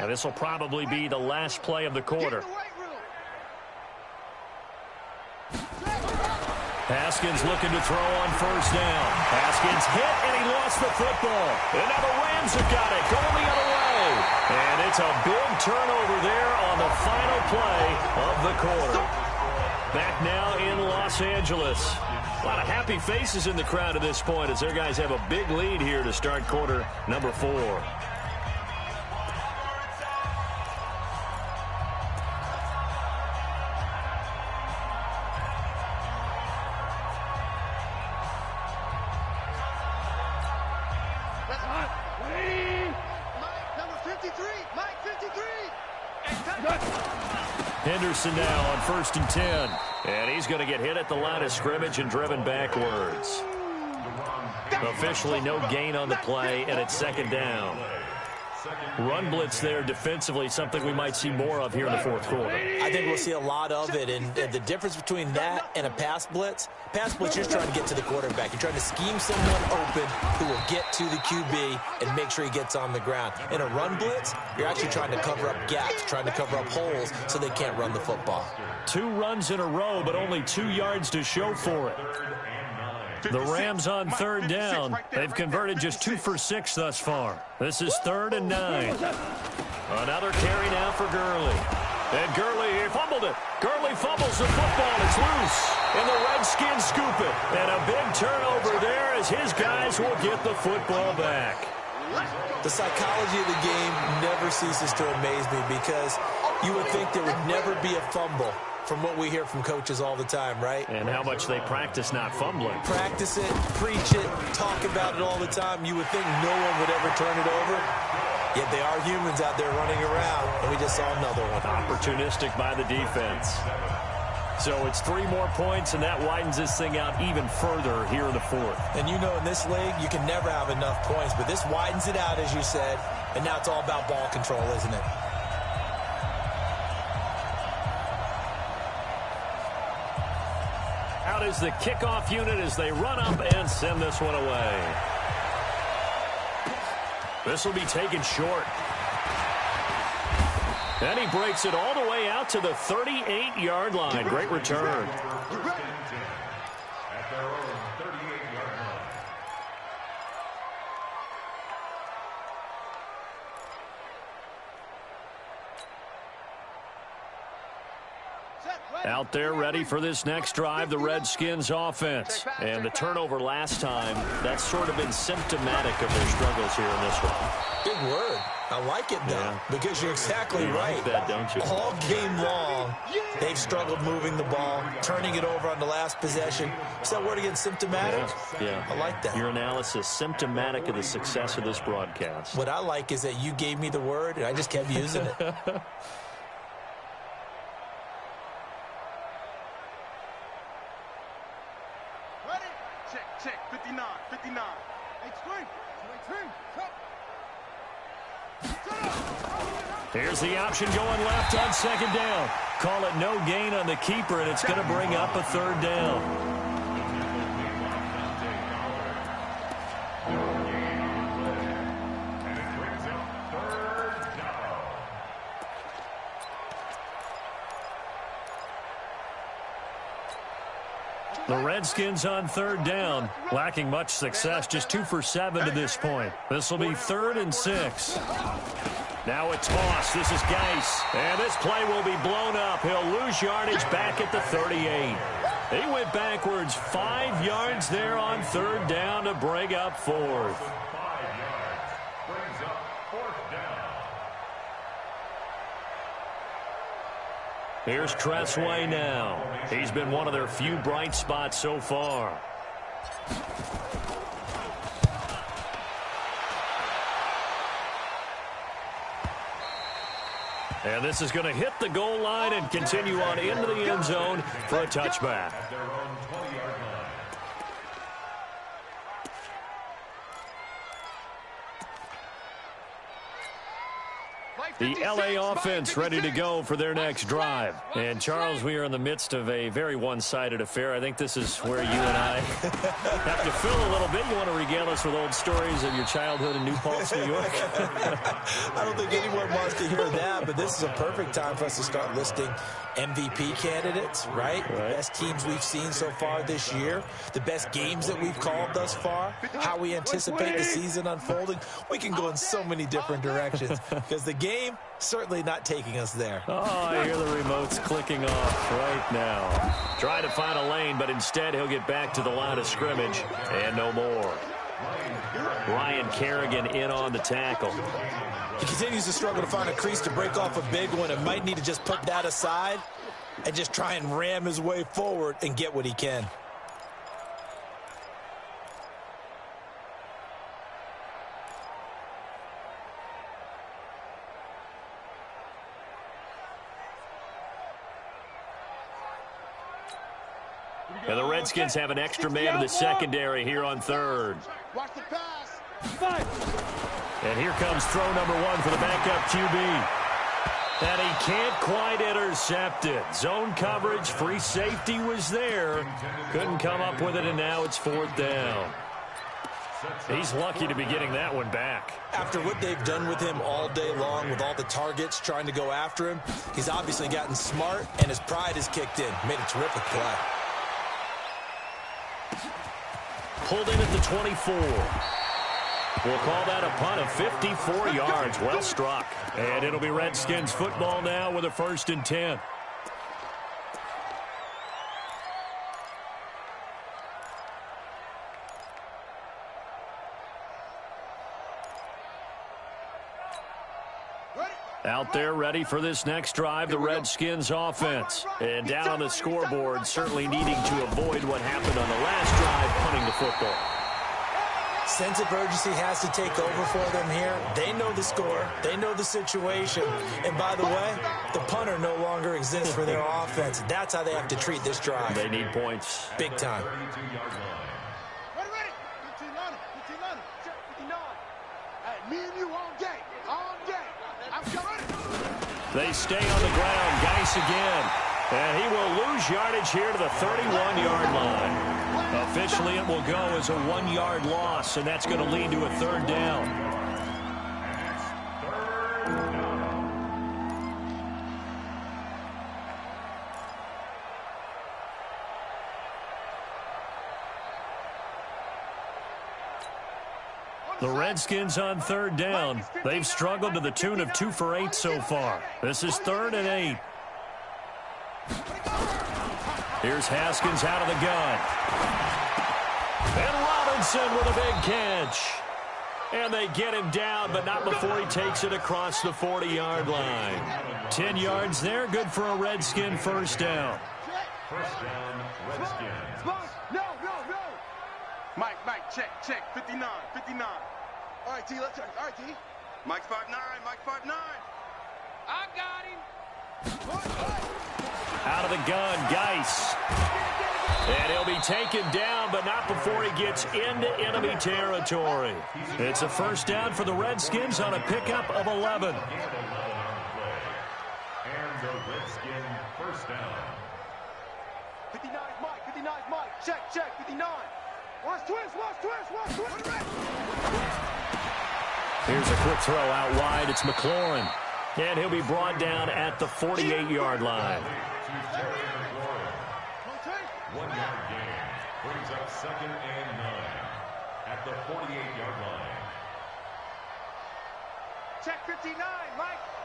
Now, this will probably be the last play of the quarter. Haskins looking to throw on first down. Haskins hit, and he lost the football. And now the Rams have got it, going the other way. And it's a big turnover there on the final play of the quarter. Back now in Los Angeles. A lot of happy faces in the crowd at this point as their guys have a big lead here to start quarter number 4. Henderson now on 1st and 10. And he's going to get hit at the line of scrimmage and driven backwards. Officially no gain on the play, and it's second down. Run blitz there defensively, something we might see more of here in the 4th quarter. I think we'll see a lot of it, and the difference between that and a pass blitz, you're just trying to get to the quarterback. You're trying to scheme someone open who will get to the QB and make sure he gets on the ground. In a run blitz, you're actually trying to cover up gaps, trying to cover up holes so they can't run the football. 2 runs in a row, but only 2 yards to show for it. The Rams on 3rd down. They've converted just 2 for 6 thus far. This is 3rd and 9. Another carry now for Gurley. And Gurley, he fumbled it. Gurley fumbles the football. It's loose. And the Redskins scoop it. And a big turnover there as his guys will get the football back. The psychology of the game never ceases to amaze me, because you would think there would never be a fumble from what we hear from coaches all the time, right? And how much they practice not fumbling. Practice it, preach it, talk about it all the time. You would think no one would ever turn it over. Yet they are humans out there running around, and we just saw another one. Opportunistic by the defense. So it's 3 more points, and that widens this thing out even further here in the fourth. And you know in this league, you can never have enough points, but this widens it out, as you said, and now it's all about ball control, isn't it? Out is the kickoff unit as they run up and send this one away. This will be taken short. And he breaks it all the way out to the 38-yard line. Great return. At their own 38-yard line. Out there ready for this next drive, the Redskins offense. And the turnover last time, that's sort of been symptomatic of their struggles here in this one. Big word. I like it, though, because you're exactly right. Like that, don't you? All game long, they've struggled moving the ball, turning it over on the last possession. Is that word again, symptomatic? Yeah. I like that. Your analysis, symptomatic of the success of this broadcast. What I like is that you gave me the word, and I just kept using it. Ready? Check. 59. Extreme. Here's the option going left on second down. Call it no gain on the keeper, and it's going to bring up a third down. The Redskins on third down, lacking much success, just 2 for 7 to this point. This will be 3rd and 6. Now a toss. This is Geis. And this play will be blown up. He'll lose yardage back at the 38. He went backwards 5 yards there on third down to bring up 4th. 5 yards. Brings up 4th down. Here's Tressway now. He's been one of their few bright spots so far. And this is going to hit the goal line and continue on into the end zone for a touchback. At their own 20-yard line. The LA offense ready to go for their next drive. And, Charles, we are in the midst of a very one-sided affair. I think this is where you and I have to fill a little bit. You want to regale us with old stories of your childhood in New Paltz, New York? I don't think anyone wants to hear that, but this is a perfect time for us to start listing MVP candidates, right? Best teams we've seen so far this year, the best games that we've called thus far, how we anticipate the season unfolding. We can go in so many different directions because the game certainly not taking us there. Oh, I hear the remotes clicking off right now. Trying to find a lane, but instead he'll get back to the line of scrimmage and no more. Ryan Kerrigan in on the tackle. He continues to struggle to find a crease to break off a big one and might need to just put that aside and just try and ram his way forward and get what he can. And the Redskins have an extra man in the secondary here on third. Watch the pass. And here comes throw number 1 for the backup QB. And he can't quite intercept it. Zone coverage, free safety was there. Couldn't come up with it, and now it's 4th down. He's lucky to be getting that one back. After what they've done with him all day long with all the targets trying to go after him, he's obviously gotten smart, and his pride has kicked in. Made a terrific play. Pulled in at the 24. We'll call that a punt of 54 yards. Well struck. And it'll be Redskins football now with a 1st and 10. Out there ready for this next drive, the Redskins offense. And down on the scoreboard, certainly needing to avoid what happened on the last drive, punting the football. sense of urgency has to take over for them here. They know the score. They know the situation. And by the way, the punter no longer exists for their offense. That's how they have to treat this drive. They need points. Big time. Ready. 15 line. Check 59. Hey, me and you all day. I'm coming. They stay on the ground. Geis again. And he will lose yardage here to the 31-yard line. Officially, it will go as a 1-yard loss, and that's going to lead to a third down. The Redskins on third down. They've struggled to the tune of 2 for 8 so far. This is 3rd and 8. Here's Haskins out of the gun. And Robinson with a big catch. And they get him down, but not before he takes it across the 40-yard line. 10 yards there, good for a Redskin first down. First down, Redskins. No. Mike, check. 59. All right, T, let's check. All right, T. Mike's 5'9". I got him. Out of the gun, Geis. And he'll be taken down, but not before he gets into enemy territory. It's a first down for the Redskins on a pickup of 11. And the Redskin first down. 59 Mike. Check, 59. Watch twist. Here's a quick throw out wide. It's McLaurin. And he'll be brought down at the 48-yard line. 1-yard gain brings up 2nd and 9 at the 48-yard line. Check 59,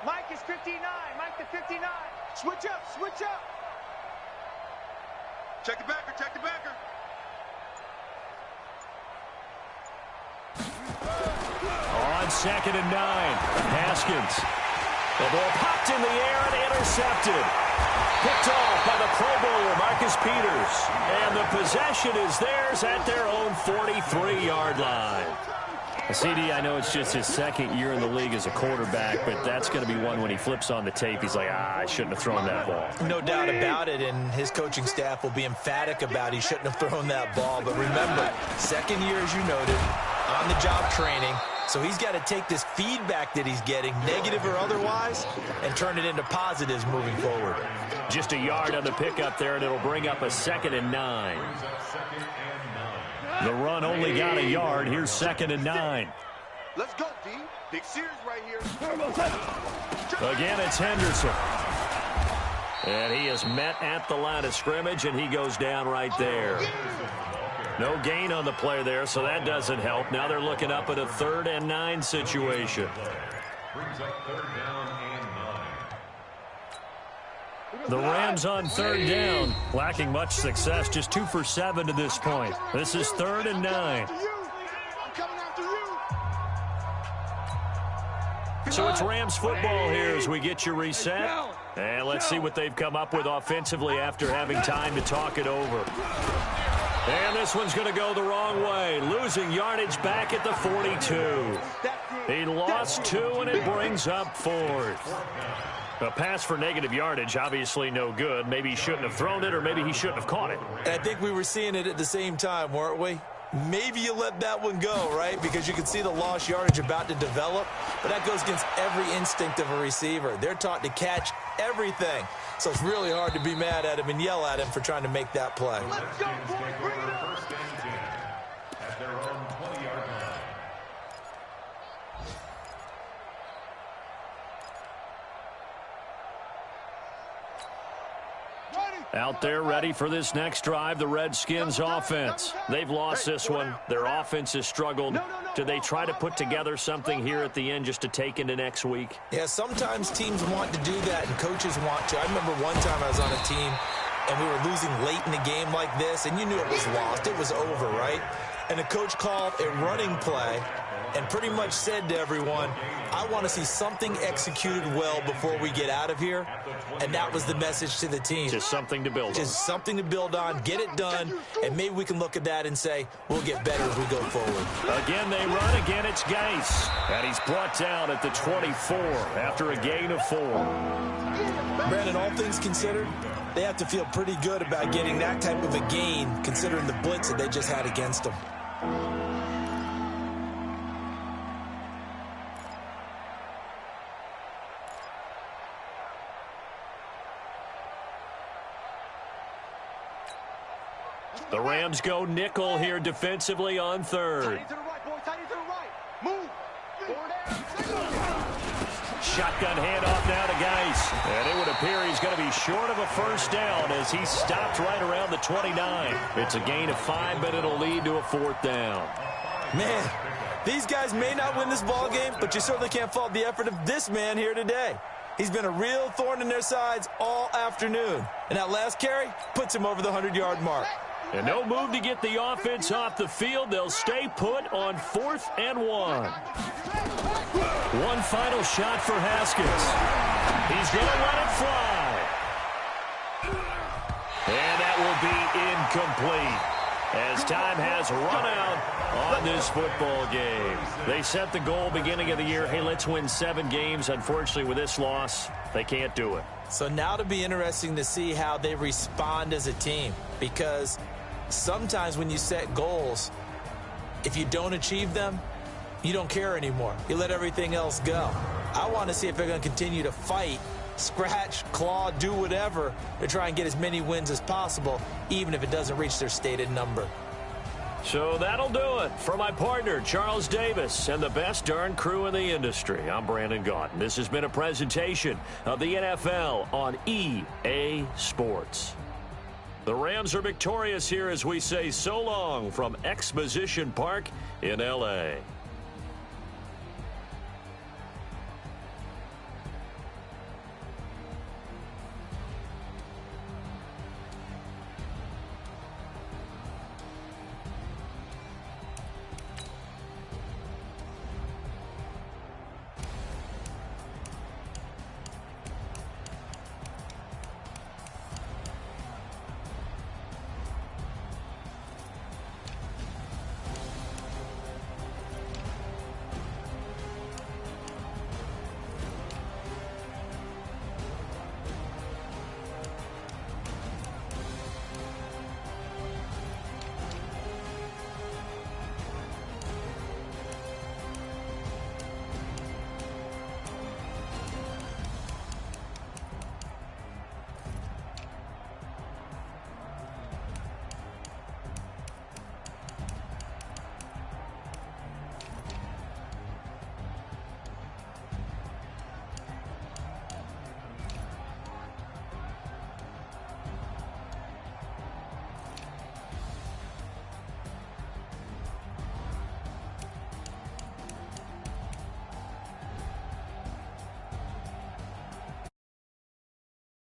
Mike is 59, Mike to 59. Switch up. Check the backer. On 2nd and 9, Haskins. The ball popped in the air and intercepted. Picked off by the Pro Bowler, Marcus Peters. And the possession is theirs at their own 43-yard line. CD, I know it's just his 2nd year in the league as a quarterback, but that's going to be one when he flips on the tape. He's like, I shouldn't have thrown that ball. No doubt about it, and his coaching staff will be emphatic about he shouldn't have thrown that ball. But remember, 2nd year, as you noted, on-the-job training. So he's got to take this feedback that he's getting, negative or otherwise, and turn it into positives moving forward. Just a yard on the pickup there, and it'll bring up a 2nd and 9. The run only got a yard. Here's 2nd and 9. Let's go, D. Big series right here. Again, it's Henderson. And he is met at the line of scrimmage, and he goes down right there. No gain on the play there, so that doesn't help. Now they're looking up at a 3rd and 9 situation. Brings up 3rd down and 9. The Rams on 3rd down, lacking much success, just 2 for 7 to this point. This is 3rd and 9. So it's Rams football here as we get you reset. And let's see what they've come up with offensively after having time to talk it over. And this one's going to go the wrong way, losing yardage back at the 42. He lost 2, and it brings up 4th. A pass for negative yardage, obviously no good. Maybe he shouldn't have thrown it, or maybe he shouldn't have caught it. And I think we were seeing it at the same time, weren't we? Maybe you let that one go, right? Because you can see the lost yardage about to develop. But that goes against every instinct of a receiver. They're taught to catch everything. So it's really hard to be mad at him and yell at him for trying to make that play. Let's go, boys. Bring it up. 1st and 10 at their own 20-yard line. Out there ready for this next drive, the Redskins offense. They've lost this one. Their offense has struggled. Do they try to put together something here at the end just to take into next week? Yeah, sometimes teams want to do that and coaches want to. I remember one time I was on a team and we were losing late in the game like this, and you knew it was lost. It was over, right? and the coach called a running play and pretty much said to everyone, I want to see something executed well before we get out of here. And that was the message to the team. Just something to build on. Just something to build on, get it done, and maybe we can look at that and say, we'll get better as we go forward. Again, they run. Again, it's Geis. And he's brought down at the 24 after a gain of 4. Brandon, all things considered, they have to feel pretty good about getting that type of a gain, considering the blitz that they just had against them. The Rams go nickel here defensively on third. Shotgun handoff now to Geis. And it would appear he's going to be short of a first down as he stopped right around the 29. It's a gain of 5, but it'll lead to a 4th down. Man, these guys may not win this ball game, but you certainly can't fault the effort of this man here today. He's been a real thorn in their sides all afternoon. And that last carry puts him over the 100-yard mark. And no move to get the offense off the field. They'll stay put on 4th and 1. One final shot for Haskins. He's going to let it fly. And that will be incomplete as time has run out on this football game. They set the goal beginning of the year. Hey, let's win 7 games. Unfortunately, with this loss, they can't do it. So now it'll be interesting to see how they respond as a team, because sometimes when you set goals, if you don't achieve them, you don't care anymore. You let everything else go. I want to see if they're going to continue to fight, scratch, claw, do whatever to try and get as many wins as possible, even if it doesn't reach their stated number. So that'll do it. For my partner, Charles Davis, and the best darn crew in the industry, I'm Brandon Gaudin. This has been a presentation of the NFL on EA Sports. The Rams are victorious here as we say so long from Exposition Park in L.A.